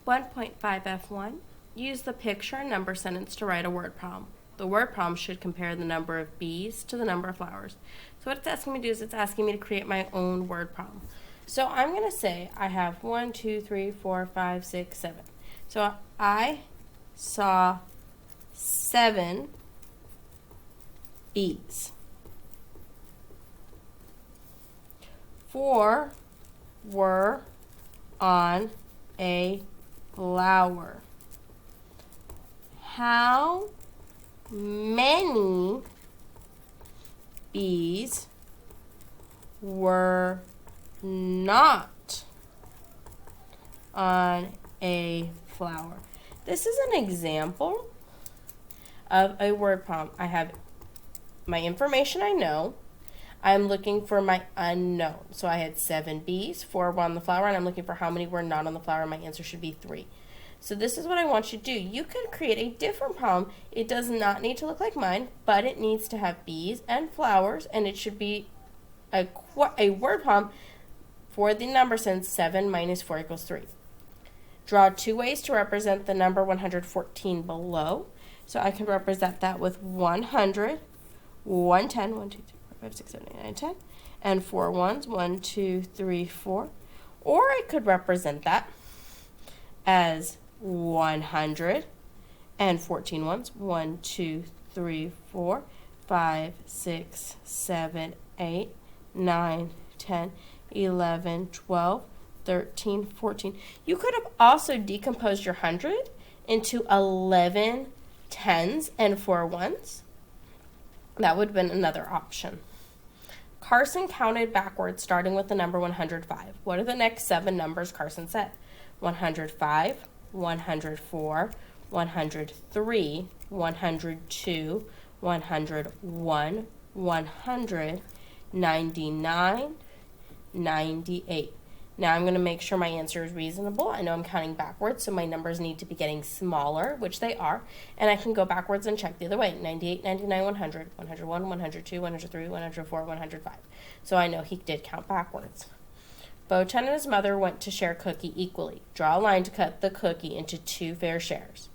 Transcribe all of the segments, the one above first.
1.5F1, use the picture and number sentence to write a word problem. The word problem should compare the number of bees to the number of flowers. So what it's asking me to do is it's asking me to create my own word problem. So I'm going to say I have 1, 2, 3, 4, 5, 6, 7. So I saw 7 bees. 4 were on a flower. How many bees were not on a flower? This is an example of a word problem. I have my information I know. I'm looking for my unknown. So I had 7 bees, 4 were on the flower, and I'm looking for how many were not on the flower. My answer should be 3. So this is what I want you to do. You could create a different problem. It does not need to look like mine, but it needs to have bees and flowers, and it should be a word problem for the number since 7 minus 4 equals 3. Draw 2 ways to represent the number 114 below. So I can represent that with 100, 110, 1, 2, 3, 4, 5, 6, 7, 8, 9, 10, and 4 ones, 1, 2, 3, 4. Or I could represent that as 100 and 14 ones, 1, 2, 3, 4, 5, 6, 7, 8, 9, 10, 11, 12, 13, 14. You could have also decomposed your 100 into 11 tens and 4 ones. That would have been another option. Carson counted backwards starting with the number 105. What are the next 7 numbers Carson said? 105, 104, 103, 102, 101, 100, 99, 98. Now I'm going to make sure my answer is reasonable. I know I'm counting backwards, so my numbers need to be getting smaller, which they are, and I can go backwards and check the other way. 98, 99, 100, 101, 102, 103, 104, 105. So I know he did count backwards. Botan and his mother went to share cookie equally. Draw a line to cut the cookie into 2 fair shares.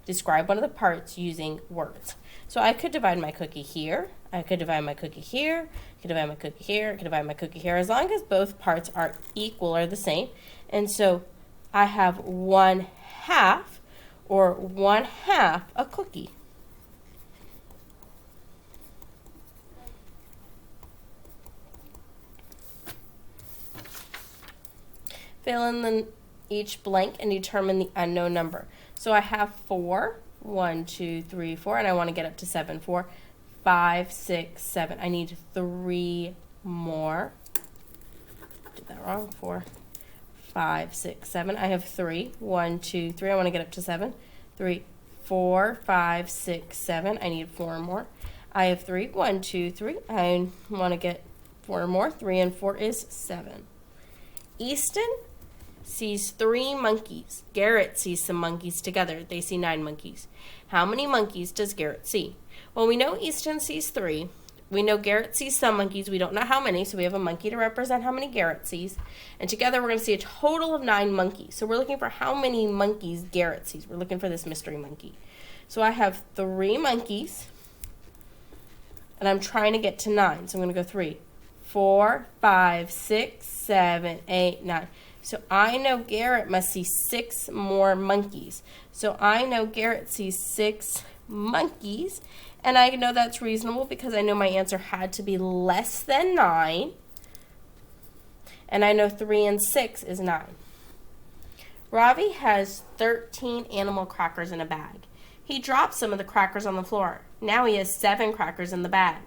Describe one of the parts using words. So I could divide my cookie here. I could divide my cookie here. I could divide my cookie here. I could divide my cookie here. As long as both parts are equal or the same. And so I have 1/2 or 1/2 a cookie. Fill in each blank and determine the unknown number. So I have 4, 1, 2, 3, 4, and I want to get up to 7. 4, 5, 6, 7. I need 3 more. Did that wrong. 4, 5, 6, 7. I have 3. 1, 2, 3. I want to get up to 7. 3, 4, 5, 6, 7. I need 4 more. I have 3. 1, 2, 3. I want to get 4 more. 3 and 4 is 7. Easton sees 3 monkeys. Garrett sees some monkeys together. They see 9 monkeys. How many monkeys does Garrett see? Well, we know Easton sees 3. We know Garrett sees some monkeys. We don't know how many, so we have a monkey to represent how many Garrett sees. And together we're going to see a total of 9 monkeys. So we're looking for how many monkeys Garrett sees. We're looking for this mystery monkey. So I have 3 monkeys, and I'm trying to get to 9. So I'm going to go 3, 4, 5, 6, 7, 8, 9. So I know Garrett must see 6 more monkeys. So I know Garrett sees 6 monkeys, and I know that's reasonable because I know my answer had to be less than 9, and I know 3 and 6 is 9. Ravi has 13 animal crackers in a bag. He dropped some of the crackers on the floor. Now he has 7 crackers in the bag.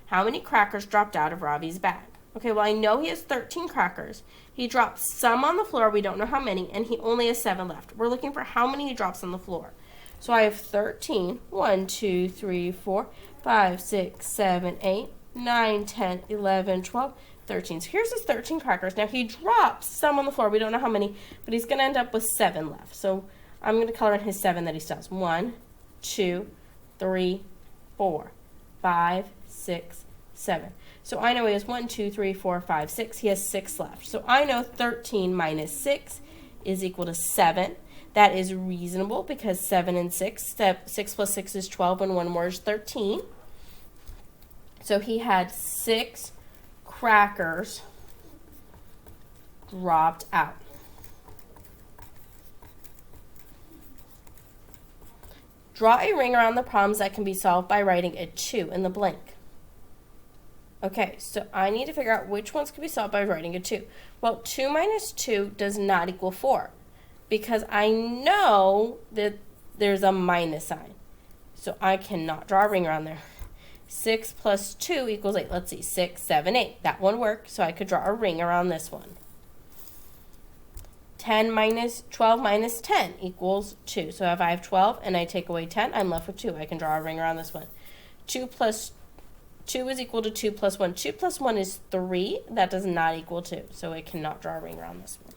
How many crackers dropped out of Ravi's bag? Okay, well, I know he has 13 crackers. He dropped some on the floor. We don't know how many, and he only has 7 left. We're looking for how many he drops on the floor. So I have 13. 1, 2, 3, 4, 5, 6, 7, 8, 9, 10, 11, 12, 13. So here's his 13 crackers. Now he drops some on the floor. We don't know how many, but he's going to end up with 7 left. So I'm going to color in his 7 that he still has. 1, 2, 3, 4, 5, 6, 7. So I know he has 1, 2, 3, 4, 5, 6. He has 6 left. So I know 13 minus 6 is equal to 7. That is reasonable because 7 and 6, 6 plus 6 is 12 and 1 more is 13. So he had 6 crackers dropped out. Draw a ring around the problems that can be solved by writing a 2 in the blank. Okay, so I need to figure out which ones can be solved by writing a 2. Well, 2 minus 2 does not equal 4 because I know that there's a minus sign. So I cannot draw a ring around there. 6 plus 2 equals 8. Let's see, 6, 7, 8. That one worked, so I could draw a ring around this one. 12 minus 10 equals 2. So if I have 12 and I take away 10, I'm left with 2. I can draw a ring around this one. 2 plus 2 is equal to 2 plus 1. 2 plus 1 is 3. That does not equal 2. So I cannot draw a ring around this one.